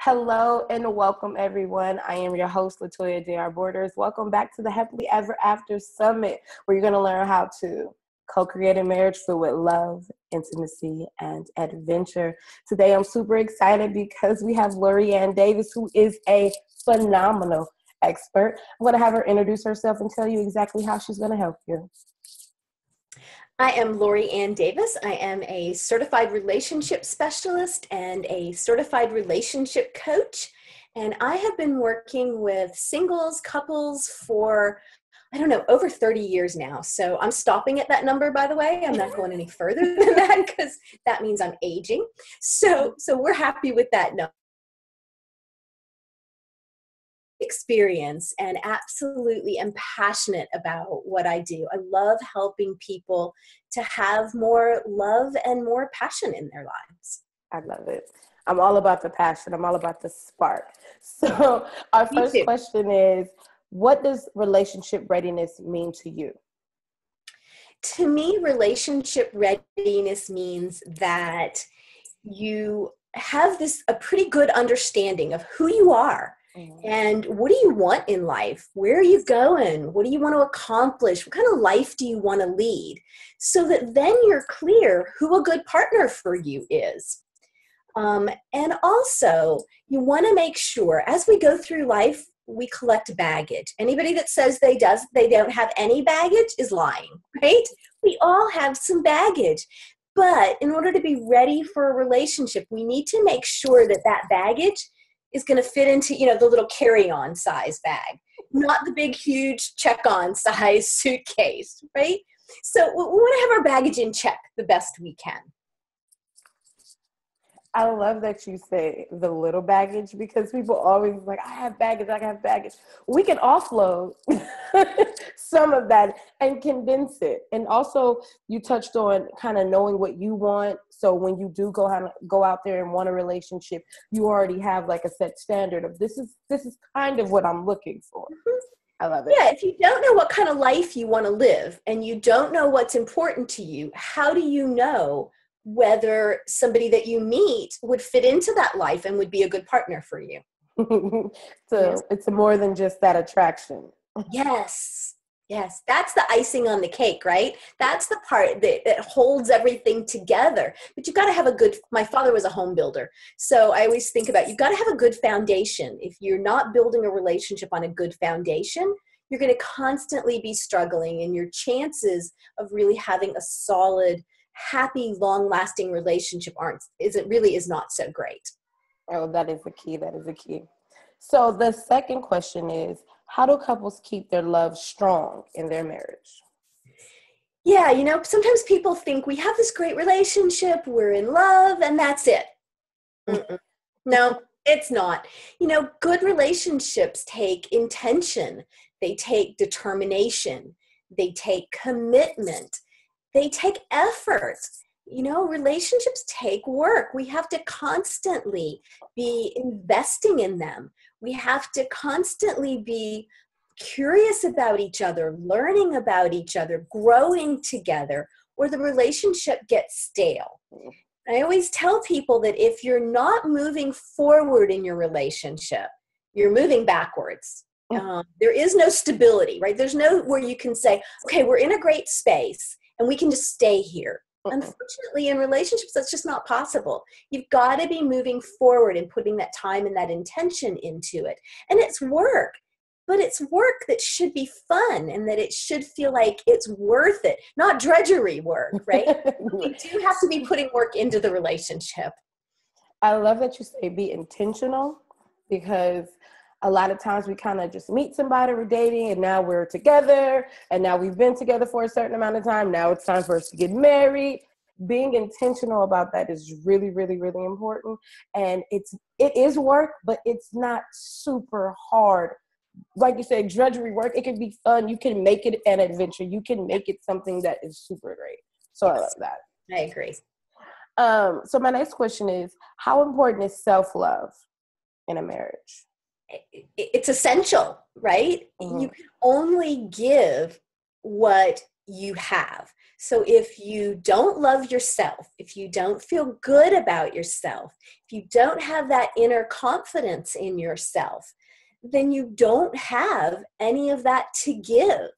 Hello and welcome, everyone. I am your host, LaToya J.R. Welcome back to the Happily Ever After Summit, where you're going to learn how to co-create a marriage filled with love, intimacy, and adventure. Today, I'm super excited because we have Lorianne Davis, who is a phenomenal expert. I'm going to have her introduce herself and tell you exactly how she's going to help you. I am Lorianne Davis. I am a certified relationship specialist and a certified relationship coach. And I have been working with singles, couples for, over 30 years now. So I'm stopping at that number, by the way. I'm not going any further than that because that means I'm aging. So we're happy with that number. Experience and absolutely am passionate about what I do. I love helping people to have more love and more passion in their lives. I love it. I'm all about the passion. I'm all about the spark. So our first question is, what does relationship readiness mean to you? To me, relationship readiness means that you have a pretty good understanding of who you are. And what do you want in life? Where are you going? What do you want to accomplish? What kind of life do you want to lead? So that then you're clear who a good partner for you is. And also, you want to make sure as we go through life, we collect baggage. Anybody that says they don't have any baggage is lying, right? We all have some baggage. But in order to be ready for a relationship, we need to make sure that that baggage is going to fit into, the little carry-on size bag, not the big, huge check-on size suitcase, right? So we want to have our baggage in check the best we can. I love that you say the little baggage because people always like, I have baggage. We can offload some of that and condense it. And also you touched on kind of knowing what you want. So when you do go out there and want a relationship, you already have like a set standard of this is kind of what I'm looking for. Mm-hmm. I love it. Yeah, if you don't know what kind of life you want to live and you don't know what's important to you, how do you know whether somebody that you meet would fit into that life and would be a good partner for you? It's more than just that attraction. Yes. That's the icing on the cake, right? That's the part that holds everything together. But you've got to have my father was a home builder. So I always think about, you've got to have a good foundation. If you're not building a relationship on a good foundation, you're going to constantly be struggling, and your chances of really having a solid, happy, long-lasting relationship is not so great. Oh, that is the key. So the second question is, how do couples keep their love strong in their marriage? Yeah, sometimes people think we have this great relationship, we're in love, and that's it. No, it's not. Good relationships take intention. They take determination. They take commitment. They take effort. Relationships take work. We have to constantly be investing in them. We have to constantly be curious about each other, learning about each other, growing together, or the relationship gets stale. I always tell people that if you're not moving forward in your relationship, you're moving backwards. There is no stability, right? There's no where you can say, okay, we're in a great space and we can just stay here. Unfortunately, in relationships, that's just not possible. You've got to be moving forward and putting that time and that intention into it. And it's work, but it's work that should be fun and that it should feel like it's worth it, not drudgery work, right? We do have to be putting work into the relationship. I love that you say be intentional, because a lot of times we kind of just meet somebody, we're dating, and now we're together, and now we've been together for a certain amount of time. Now it's time for us to get married. Being intentional about that is really, really, really important. And it is work, but it's not super hard. Like you said, drudgery work, it can be fun. You can make it an adventure. You can make it something that is super great. So yes. I love that. I agree. So my next question is, how important is self-love in a marriage? It's essential, right? Mm-hmm. You can only give what you have. So if you don't love yourself, if you don't feel good about yourself, if you don't have that inner confidence in yourself, then you don't have any of that to give.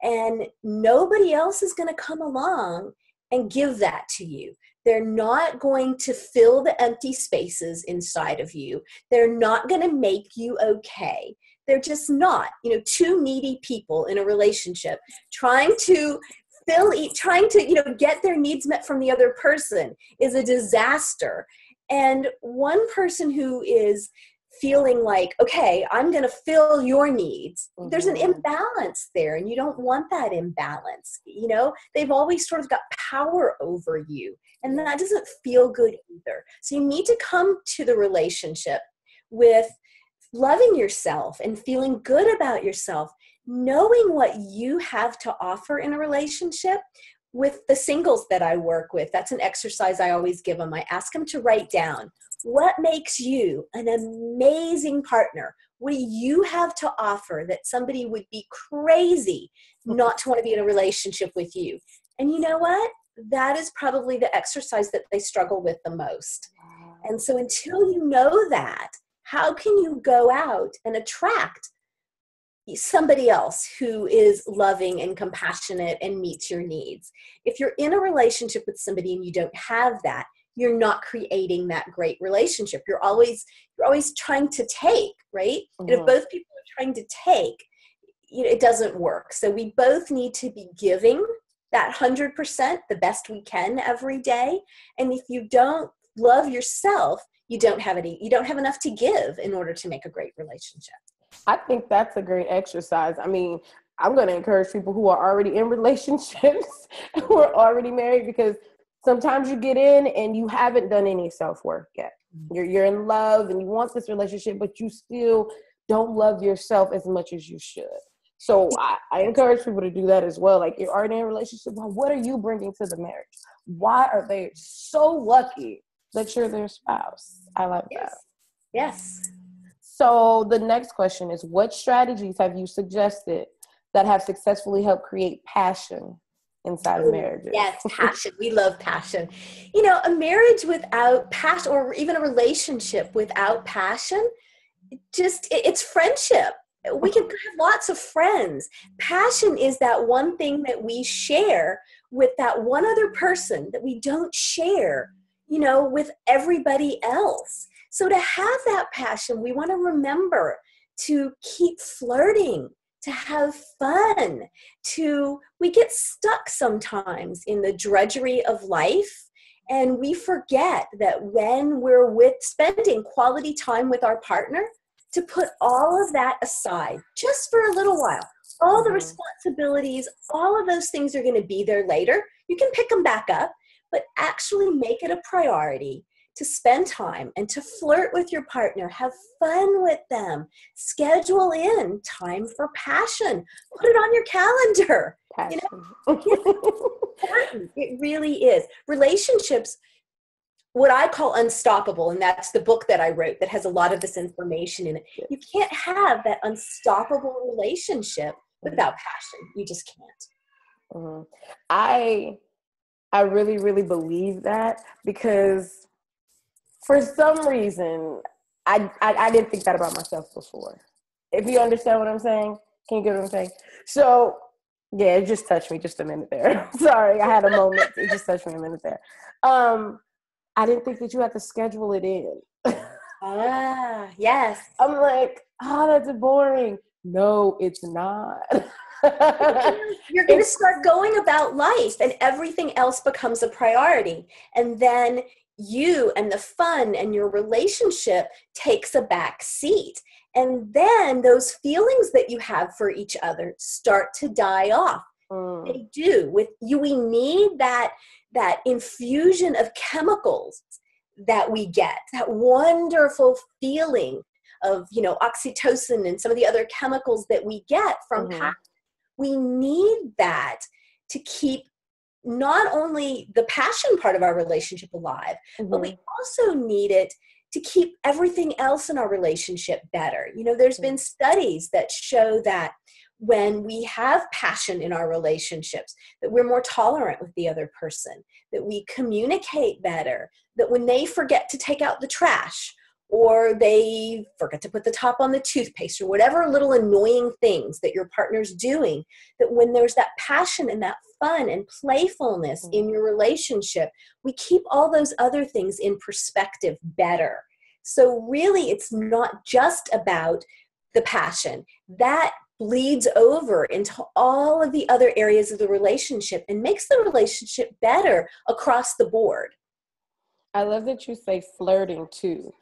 And nobody else is going to come along and give that to you. They're not going to fill the empty spaces inside of you. They're not going to make you okay. They're just not. Two needy people in a relationship trying to get their needs met from the other person is a disaster. And one person who is feeling like, okay, I'm going to fill your needs. Mm-hmm. There's an imbalance there, and you don't want that imbalance. They've always sort of got power over you, and that doesn't feel good either. So you need to come to the relationship with loving yourself and feeling good about yourself, knowing what you have to offer in a relationship. With the singles that I work with, that's an exercise I always give them. I ask them to write down, what makes you an amazing partner? What do you have to offer that somebody would be crazy not to want to be in a relationship with you? And you know what? That is probably the exercise that they struggle with the most. And so until you know that, how can you go out and attract somebody else who is loving and compassionate and meets your needs? If you're in a relationship with somebody and you don't have that, you're not creating that great relationship. You're always trying to take, right? Mm-hmm. And if both people are trying to take, it doesn't work. So we both need to be giving that 100%, the best we can every day. And if you don't love yourself, you don't have enough to give in order to make a great relationship. I think that's a great exercise. I mean, I'm going to encourage people who are already in relationships, who are already married, because sometimes you get in and you haven't done any self-work yet. You're in love and you want this relationship, but you still don't love yourself as much as you should. So I encourage people to do that as well. Like, you're already in a relationship, well, what are you bringing to the marriage? Why are they so lucky that you're their spouse? I like that. Yes. So the next question is, what strategies have you suggested that have successfully helped create passion inside of marriages? Yes, passion. We love passion. A marriage without passion, or even a relationship without passion, it's friendship. We can have lots of friends. Passion is that one thing that we share with that one other person that we don't share, with everybody else. So to have that passion, we want to remember to keep flirting, to have fun, we get stuck sometimes in the drudgery of life, and we forget that when we're spending quality time with our partner, to put all of that aside just for a little while. All the responsibilities, all of those things are going to be there later. You can pick them back up, but actually make it a priority to spend time and to flirt with your partner, have fun with them, schedule in time for passion, put it on your calendar. Passion. It really is. Relationships, what I call unstoppable, and that's the book that I wrote that has a lot of this information in it. You can't have that unstoppable relationship without passion. You just can't. Mm-hmm. I really, really believe that, because for some reason, I didn't think that about myself before. If you understand what I'm saying, can you get what I'm saying? So, yeah, it just touched me just a minute there. Sorry, I had a moment. It just touched me a minute there. I didn't think that you had to schedule it in. Yes. I'm like, that's boring. No, it's not. You're going to start going about life, and everything else becomes a priority. And then you and the fun and your relationship takes a back seat. And then those feelings that you have for each other start to die off. They do. With you, we need that infusion of chemicals that we get, that wonderful feeling of, oxytocin and some of the other chemicals that we get from passion. We need that to keep not only the passion part of our relationship alive, but we also need it to keep everything else in our relationship better. There's been studies that show that when we have passion in our relationships, that we're more tolerant with the other person, that we communicate better, that when they forget to take out the trash, or they forget to put the top on the toothpaste, or whatever little annoying things that your partner's doing, that when there's that passion and that fun and playfulness in your relationship, we keep all those other things in perspective better. So really, it's not just about the passion. That bleeds over into all of the other areas of the relationship and makes the relationship better across the board. I love that you say flirting too.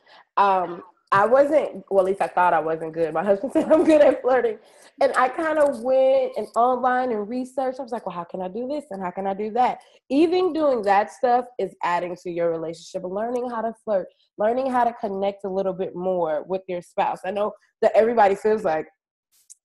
I wasn't, well, at least I thought I wasn't good. My husband said I'm good at flirting. And I kind of went and online and researched. I was like, well, how can I do this? And how can I do that? Even doing that stuff is adding to your relationship, learning how to flirt, learning how to connect a little bit more with your spouse. I know that everybody feels like,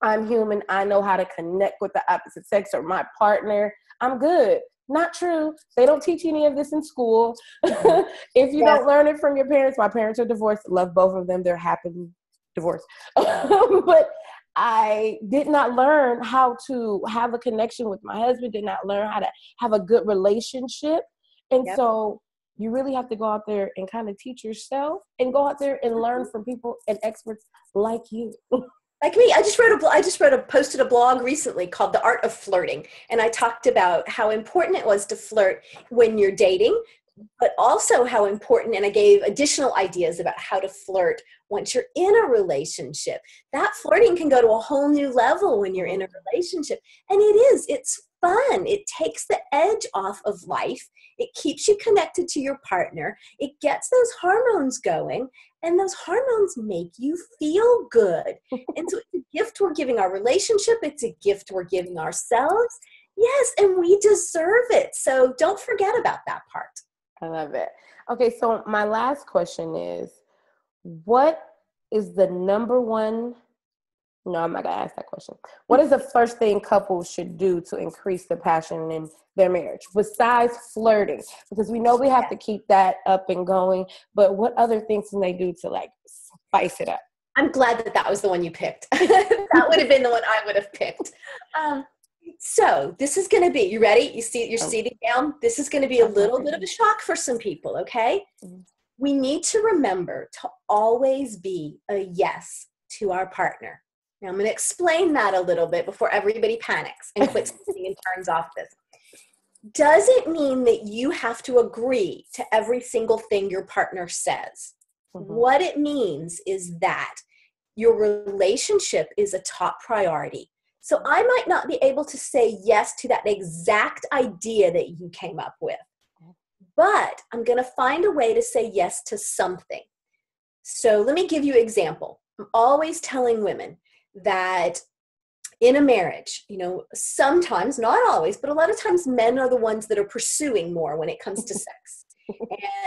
I'm human. I know how to connect with the opposite sex or my partner. I'm good. Not true. They don't teach any of this in school. If you don't learn it from your parents, my parents are divorced. Love both of them. They're happily divorced. But I did not learn how to have a connection with my husband, did not learn how to have a good relationship. And so you really have to go out there and kind of teach yourself and go out there and learn from people and experts like you. Like me, I just posted a blog recently called The Art of Flirting. And I talked about how important it was to flirt when you're dating, but also how important, and I gave additional ideas about how to flirt once you're in a relationship. That flirting can go to a whole new level when you're in a relationship. And it's fun. It takes the edge off of life. It keeps you connected to your partner. It gets those hormones going, and those hormones make you feel good. And so it's a gift we're giving our relationship. It's a gift we're giving ourselves. Yes, and we deserve it. So don't forget about that part. I love it. Okay, so my last question is, what is the number one? No, I'm not going to ask that question. What is the first thing couples should do to increase the passion in their marriage besides flirting? Because we know we have to keep that up and going, but what other things can they do to like spice it up? I'm glad that was the one you picked. That would have been the one I would have picked. So this is going to be, you ready? You're seated down. This is going to be a little bit of a shock for some people, okay? We need to remember to always be a yes to our partner. Now I'm going to explain that a little bit before everybody panics and quits and turns off this. Doesn't mean that you have to agree to every single thing your partner says. What it means is that your relationship is a top priority. So I might not be able to say yes to that exact idea that you came up with, but I'm going to find a way to say yes to something. So let me give you an example. I'm always telling women that in a marriage, sometimes, not always, but a lot of times men are the ones that are pursuing more when it comes to sex.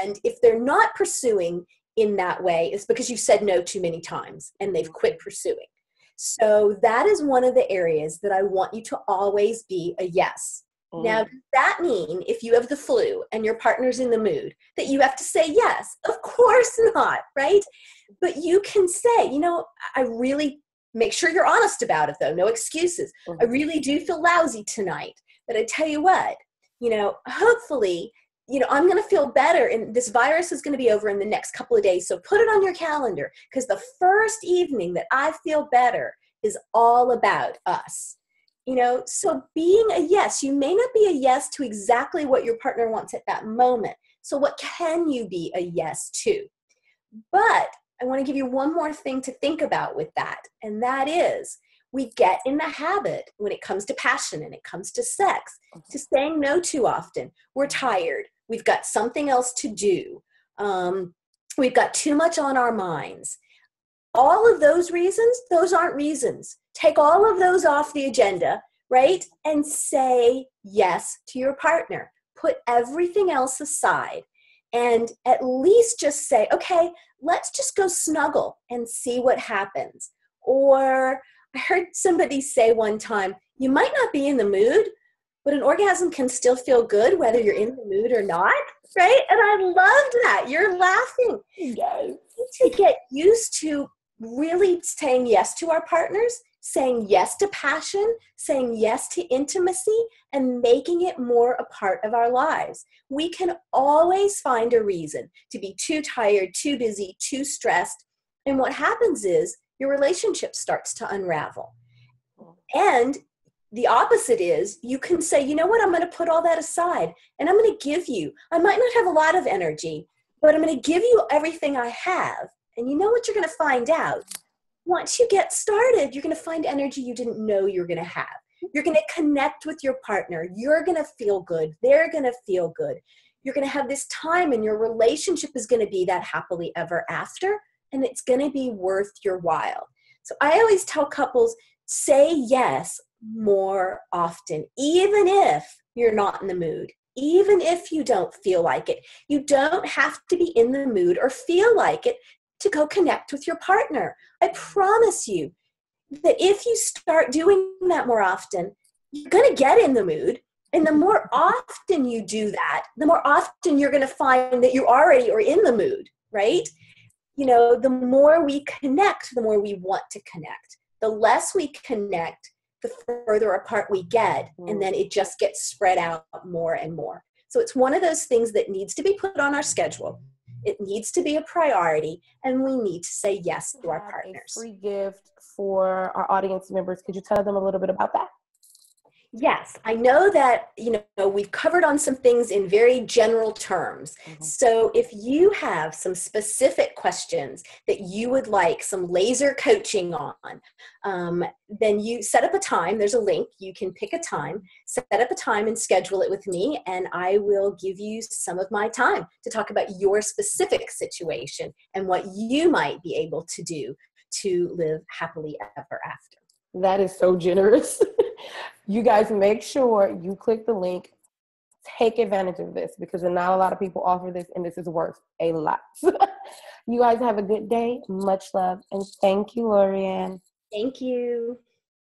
And if they're not pursuing in that way, it's because you said no too many times and they've quit pursuing. So that is one of the areas that I want you to always be a yes. Now, does that mean if you have the flu and your partner's in the mood that you have to say yes? Of course not, right? But you can say, I really, make sure you're honest about it though, no excuses. I really do feel lousy tonight, but I tell you what, hopefully, I'm going to feel better and this virus is going to be over in the next couple of days. So put it on your calendar because the first evening that I feel better is all about us. So being a yes, you may not be a yes to exactly what your partner wants at that moment. So what can you be a yes to? But I want to give you one more thing to think about with that. And that is we get in the habit when it comes to passion and it comes to sex to saying no too often. We're tired. We've got something else to do. We've got too much on our minds. All of those reasons, those aren't reasons. Take all of those off the agenda, right? And say yes to your partner. Put everything else aside and at least just say, okay, let's just go snuggle and see what happens. Or I heard somebody say one time, you might not be in the mood, but an orgasm can still feel good whether you're in the mood or not, right? And I loved that. You're laughing. Yes. To get used to really saying yes to our partners, saying yes to passion, saying yes to intimacy, and making it more a part of our lives. We can always find a reason to be too tired, too busy, too stressed. And what happens is your relationship starts to unravel. And the opposite is you can say, you know what, I'm going to put all that aside and I'm going to give you, I might not have a lot of energy, but I'm going to give you everything I have. And you know what you're going to find out? Once you get started, you're going to find energy you didn't know you were going to have. You're going to connect with your partner. You're going to feel good. They're going to feel good. You're going to have this time and your relationship is going to be that happily ever after, and it's going to be worth your while. So I always tell couples, say yes more often, even if you're not in the mood, even if you don't feel like it. You don't have to be in the mood or feel like it to go connect with your partner. I promise you that if you start doing that more often, you're going to get in the mood. And the more often you do that, the more often you're going to find that you already are in the mood, right? You know, the more we connect, the more we want to connect. The less we connect, the further apart we get, and then it just gets spread out more and more. So it's one of those things that needs to be put on our schedule. It needs to be a priority, and we need to say yes to our partners. A free gift for our audience members. Could you tell them a little bit about that? Yes, I know that, we've covered on some things in very general terms. Mm-hmm. So if you have some specific questions that you would like some laser coaching on, then you set up a time. There's a link. You can pick a time, set up a time and schedule it with me, and I will give you some of my time to talk about your specific situation and what you might be able to do to live happily ever after. That is so generous. You guys make sure you click the link. Take advantage of this because not a lot of people offer this, and this is worth a lot. You guys have a good day. Much love. And thank you, Lorianne. Thank you.